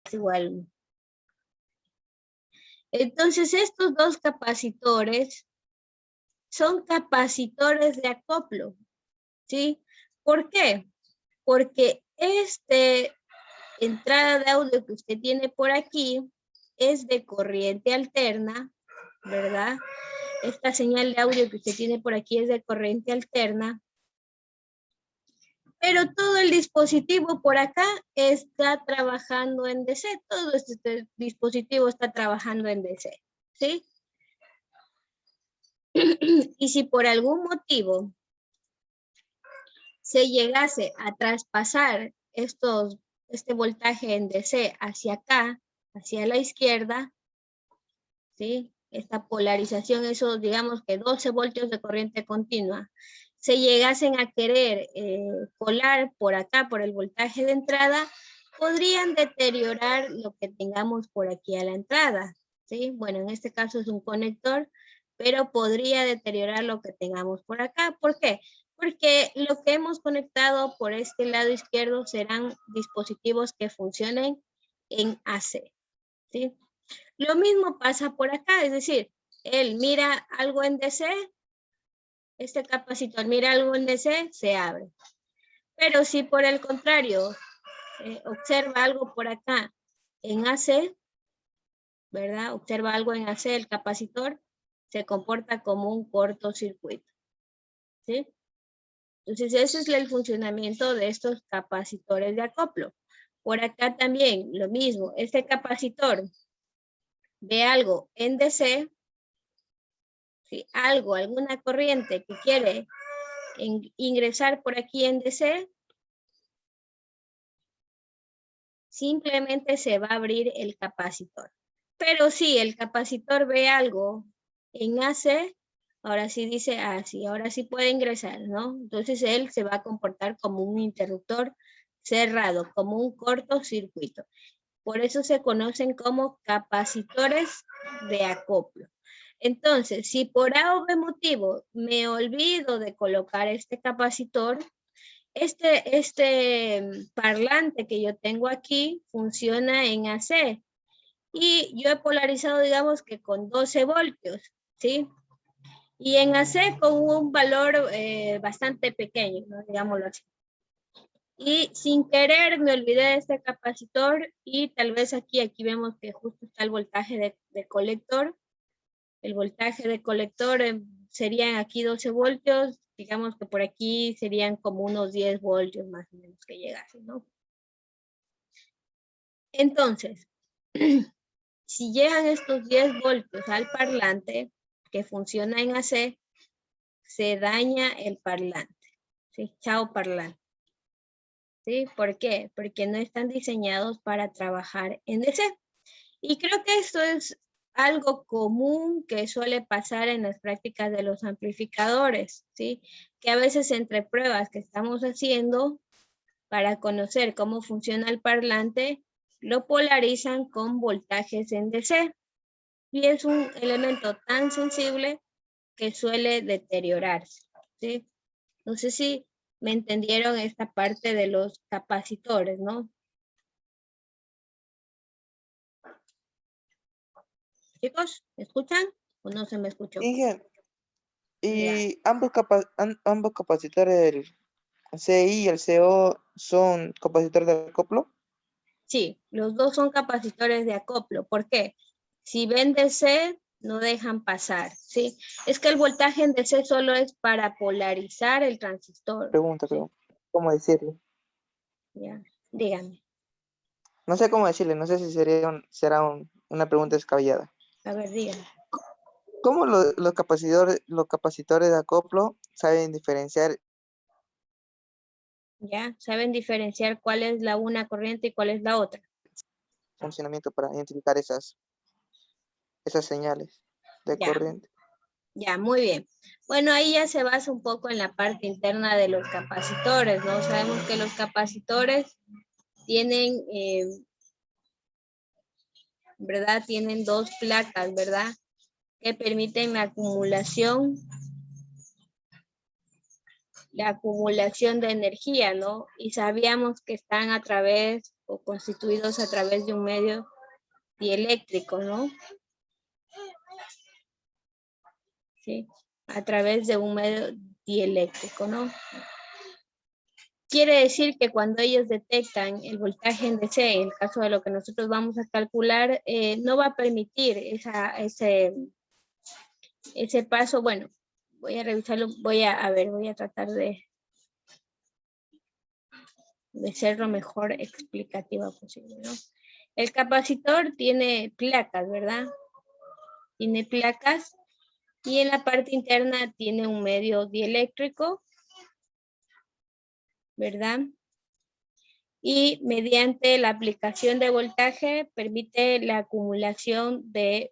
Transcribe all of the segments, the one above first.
es igual a 1. Entonces, estos dos capacitores son capacitores de acoplo, ¿sí? ¿Por qué? Porque entrada de audio que usted tiene por aquí es de corriente alterna, ¿verdad? Esta señal de audio que usted tiene por aquí es de corriente alterna, pero todo el dispositivo por acá está trabajando en DC, todo este dispositivo está trabajando en DC, ¿sí? Y si por algún motivo se llegase a traspasar este voltaje en DC hacia acá, hacia la izquierda, ¿sí? Esta polarización, esos digamos que 12 voltios de corriente continua, se llegasen a querer colar por acá, por el voltaje de entrada, podrían deteriorar lo que tengamos por aquí a la entrada, ¿sí? Bueno, en este caso es un conector, pero podría deteriorar lo que tengamos por acá. ¿Por qué? Porque lo que hemos conectado por este lado izquierdo serán dispositivos que funcionen en AC, ¿sí? Lo mismo pasa por acá, es decir, él mira algo en DC, este capacitor mira algo en DC, se abre. Pero si por el contrario observa algo por acá en AC, ¿verdad? Observa algo en AC, el capacitor se comporta como un cortocircuito, ¿sí? Entonces ese es el funcionamiento de estos capacitores de acoplo. Por acá también lo mismo, este capacitor ve algo en DC, ¿sí? Alguna corriente que quiere ingresar por aquí en DC, simplemente se va a abrir el capacitor. Pero si el capacitor ve algo en AC, ahora sí dice, sí, ahora sí puede ingresar, ¿no? Entonces él se va a comportar como un interruptor cerrado, como un cortocircuito. Por eso se conocen como capacitores de acoplo. Entonces, si por A o B motivo me olvido de colocar este capacitor, este parlante que yo tengo aquí funciona en AC y yo he polarizado, digamos que con 12 voltios, ¿sí? Y en AC con un valor bastante pequeño, ¿no? Digámoslo así. Y sin querer me olvidé de este capacitor y tal vez aquí vemos que justo está el voltaje de colector. El voltaje de colector serían aquí 12 voltios, digamos que por aquí serían como unos 10 voltios más o menos que llegasen, ¿no? Entonces, si llegan estos 10 voltios al parlante que funciona en AC, se daña el parlante, ¿sí? Chao parlante. ¿Sí? ¿Por qué? Porque no están diseñados para trabajar en DC. Y creo que esto es algo común que suele pasar en las prácticas de los amplificadores, ¿sí? Que a veces entre pruebas que estamos haciendo para conocer cómo funciona el parlante, lo polarizan con voltajes en DC. Y es un elemento tan sensible que suele deteriorarse, ¿sí? No sé si me entendieron esta parte de los capacitores, ¿no? Chicos, ¿me escuchan o no se me escuchó? Dije, Ya. y ambos capacitores, el CI y el CO, son capacitores de acoplo. Sí, los dos son capacitores de acoplo. ¿Por qué? Si ven DC, no dejan pasar, ¿sí? Es que el voltaje en DC solo es para polarizar el transistor. Pregunta, ¿Sí? ¿cómo decirle? Ya, dígame. No sé cómo decirle, no sé si será una pregunta descabellada. A ver, dígame. ¿Cómo los capacitores de acoplo saben diferenciar? ¿Ya? ¿Saben diferenciar cuál es la una corriente y cuál es la otra? Funcionamiento para identificar esas señales de Ya, corriente. ya, muy bien. Bueno, ahí ya se basa un poco en la parte interna de los capacitores, ¿no? Sabemos que los capacitores tienen, ¿verdad? Tienen dos placas, ¿verdad? Que permiten la acumulación de energía, ¿no? Y sabíamos que están a través o constituidos a través de un medio dieléctrico, ¿no? ¿Sí? A través de un medio dieléctrico, ¿no? Quiere decir que cuando ellos detectan el voltaje en DC, en el caso de lo que nosotros vamos a calcular, no va a permitir ese paso. Bueno, voy a revisarlo, voy a tratar de ser lo mejor explicativa posible, ¿no? El capacitor tiene placas, ¿verdad? Tiene placas y en la parte interna tiene un medio dieléctrico, ¿verdad? Y mediante la aplicación de voltaje permite la acumulación de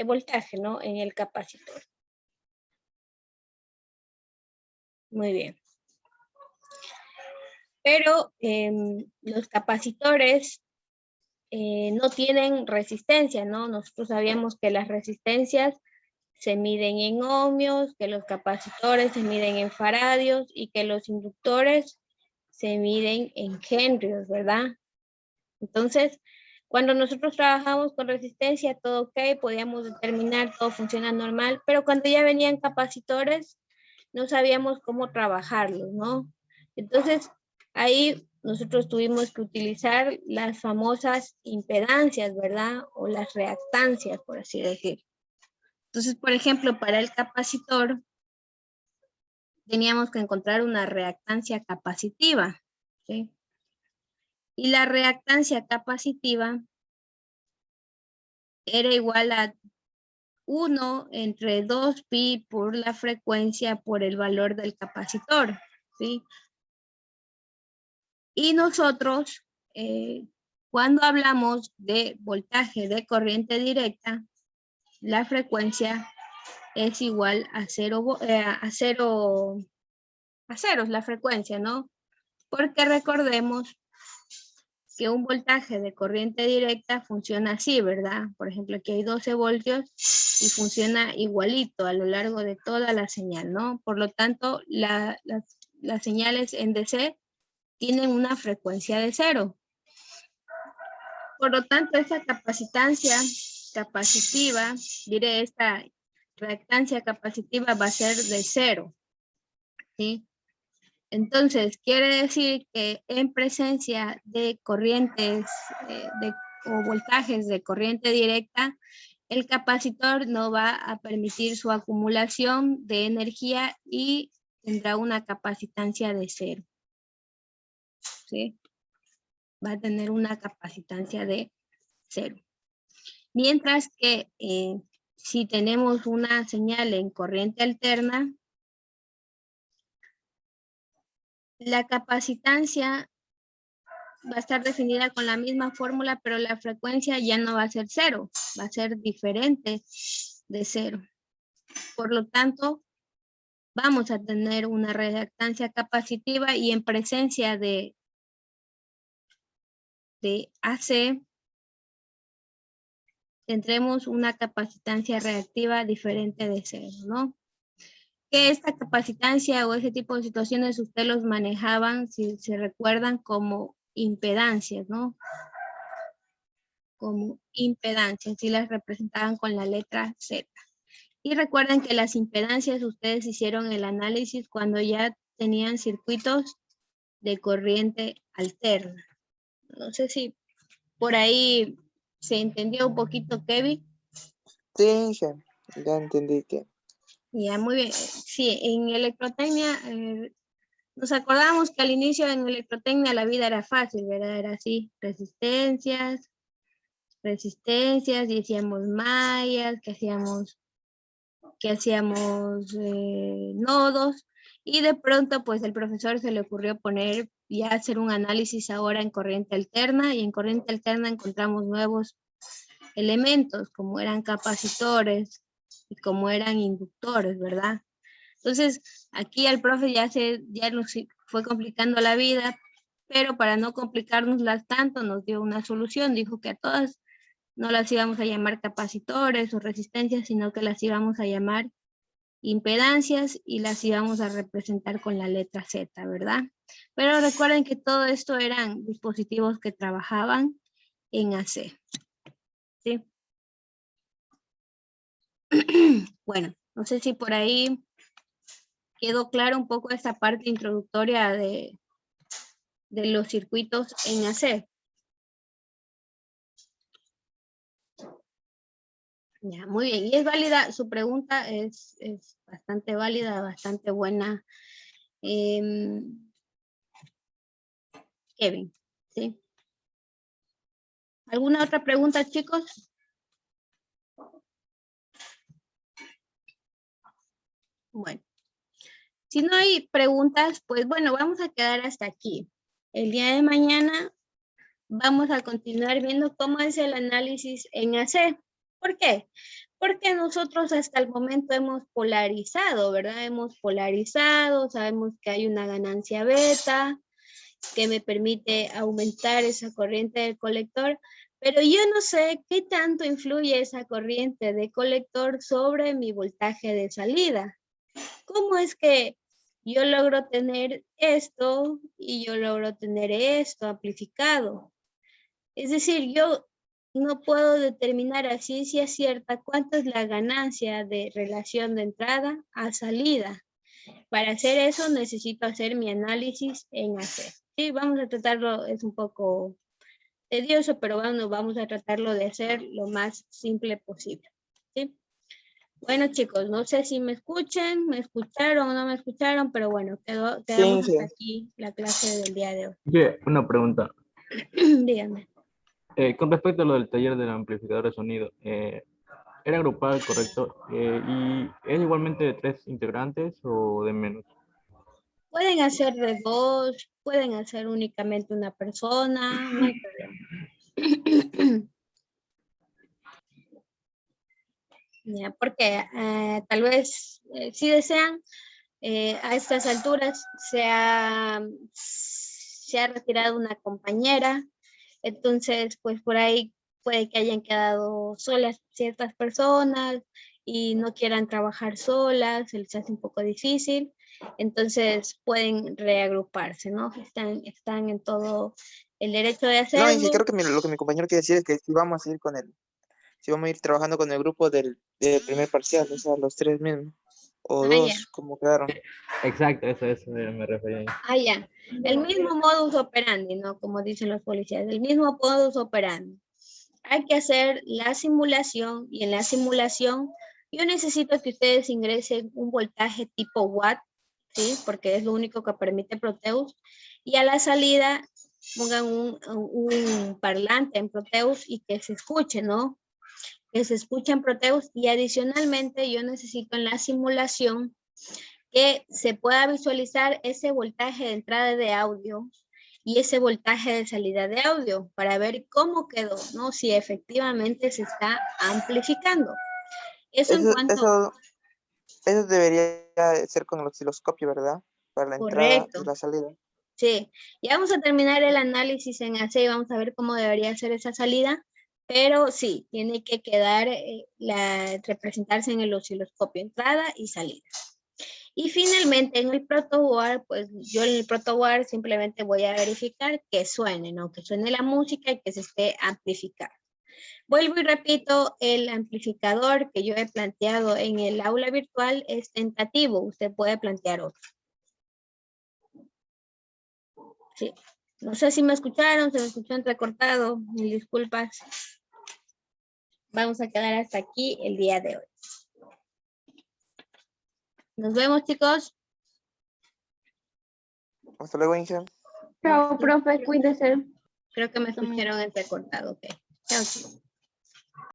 voltaje, ¿no? En el capacitor. Muy bien. Pero los capacitores no tienen resistencia, ¿no? Nosotros sabíamos que las resistencias se miden en ohmios, que los capacitores se miden en faradios y que los inductores se miden en henrios, ¿verdad? Entonces, cuando nosotros trabajamos con resistencia, todo ok, podíamos determinar, todo funciona normal, pero cuando ya venían capacitores, no sabíamos cómo trabajarlos, ¿no? Entonces, ahí nosotros tuvimos que utilizar las famosas impedancias, ¿verdad? O las reactancias, por así decir. Entonces, por ejemplo, para el capacitor, teníamos que encontrar una reactancia capacitiva, ¿sí? Y la reactancia capacitiva era igual a 1 entre 2pi por la frecuencia por el valor del capacitor, ¿sí? Y nosotros, cuando hablamos de voltaje de corriente directa, la frecuencia es igual a ceros, la frecuencia, ¿no? Porque recordemos que un voltaje de corriente directa funciona así, ¿verdad? Por ejemplo, aquí hay 12 voltios y funciona igualito a lo largo de toda la señal, ¿no? Por lo tanto, las señales en DC tienen una frecuencia de 0. Por lo tanto, esa capacitancia capacitiva, diré, esta reactancia capacitiva va a ser de 0, ¿sí? Entonces, quiere decir que en presencia de corrientes o voltajes de corriente directa, el capacitor no va a permitir su acumulación de energía y tendrá una capacitancia de 0. ¿Sí? Va a tener una capacitancia de 0. Mientras que si tenemos una señal en corriente alterna, la capacitancia va a estar definida con la misma fórmula, pero la frecuencia ya no va a ser 0, va a ser diferente de 0. Por lo tanto, vamos a tener una reactancia capacitiva y en presencia de AC, tendremos una capacitancia reactiva diferente de 0, ¿no? Que esta capacitancia o ese tipo de situaciones ustedes los manejaban, si se recuerdan, como impedancias, ¿no? Como impedancias, y las representaban con la letra Z. Y recuerden que las impedancias ustedes hicieron el análisis cuando ya tenían circuitos de corriente alterna. No sé si por ahí se entendió un poquito, Kevin. Sí, ya entendí que. Ya, muy bien. Sí, en electrotecnia, nos acordamos que al inicio en electrotecnia la vida era fácil, ¿verdad? Era así, resistencias, y hacíamos mallas, que hacíamos nodos, y de pronto pues el profesor se le ocurrió poner ya hacer un análisis ahora en corriente alterna, y en corriente alterna encontramos nuevos elementos como eran capacitores y como eran inductores, ¿verdad? Entonces aquí al profe ya nos fue complicando la vida, pero para no complicárnoslas tanto nos dio una solución, dijo que a todas no las íbamos a llamar capacitores o resistencias, sino que las íbamos a llamar impedancias y las íbamos a representar con la letra Z, ¿verdad? Pero recuerden que todo esto eran dispositivos que trabajaban en AC. ¿Sí? Bueno, no sé si por ahí quedó claro un poco esta parte introductoria de los circuitos en AC. Ya, muy bien. Y es válida, su pregunta es bastante válida, bastante buena. Kevin, ¿sí? ¿Alguna otra pregunta, chicos? Bueno, si no hay preguntas, pues bueno, vamos a quedar hasta aquí. El día de mañana vamos a continuar viendo cómo es el análisis en AC. ¿Por qué? Porque nosotros hasta el momento hemos polarizado, ¿verdad? Hemos polarizado, sabemos que hay una ganancia beta que me permite aumentar esa corriente del colector, pero yo no sé qué tanto influye esa corriente de colector sobre mi voltaje de salida. ¿Cómo es que yo logro tener esto y yo logro tener esto amplificado? Es decir, yo no puedo determinar a ciencia cierta cuánto es la ganancia de relación de entrada a salida. Para hacer eso necesito hacer mi análisis en AC. Sí, vamos a tratarlo, es un poco tedioso, pero bueno, vamos a tratarlo de hacer lo más simple posible. ¿Sí? Bueno, chicos, no sé si me escuchan, me escucharon o no me escucharon, pero bueno, quedamos Sí, hasta sí. aquí la clase del día de hoy. Oye, una pregunta. Díganme. Con respecto a lo del taller del amplificador de sonido, ¿era grupal, correcto? ¿Y es igualmente de 3 integrantes o de menos? Pueden hacer de 2, pueden hacer únicamente una persona, no hay problema. Ya, porque tal vez si desean, a estas alturas se ha retirado una compañera, entonces pues por ahí puede que hayan quedado solas ciertas personas y no quieran trabajar solas, se les hace un poco difícil, entonces pueden reagruparse, ¿no? Están en todo el derecho de No, y sí, hacerlo. creo que lo que mi compañero quiere decir es que si vamos a ir si vamos a ir trabajando con el grupo del primer parcial, o sea, los 3 mismos, o Ah, ya. 2, como quedaron. Exacto, eso me refería. Ah, ya. El mismo modus operandi, ¿no? Como dicen los policías, el mismo modus operandi. Hay que hacer la simulación y en la simulación yo necesito que ustedes ingresen un voltaje tipo watt, ¿sí? Porque es lo único que permite Proteus. Y a la salida pongan un parlante en Proteus y que se escuche, ¿no? Que se escuche en Proteus. Y adicionalmente yo necesito en la simulación que se pueda visualizar ese voltaje de entrada de audio y ese voltaje de salida de audio para ver cómo quedó, ¿no? Si efectivamente se está amplificando. Eso en Eso, cuanto, eso, eso debería ser con el osciloscopio, ¿verdad? Para la entrada y correcto. la salida. Sí, ya vamos a terminar el análisis en AC y vamos a ver cómo debería ser esa salida, pero sí, tiene que quedar, representarse en el osciloscopio, entrada y salida. Y finalmente en el ProtoWar, pues yo en el ProtoWar simplemente voy a verificar que suene, ¿no? Que suene la música y que se esté amplificando. Vuelvo y repito, el amplificador que yo he planteado en el aula virtual es tentativo. Usted puede plantear otro. Sí. No sé si me escucharon, se me escuchó entrecortado. Mil disculpas. Vamos a quedar hasta aquí el día de hoy. Nos vemos, chicos. Hasta luego, Inge. Chao, profe, cuídese. Creo que me escucharon entrecortado. Ok. Chao, chicos.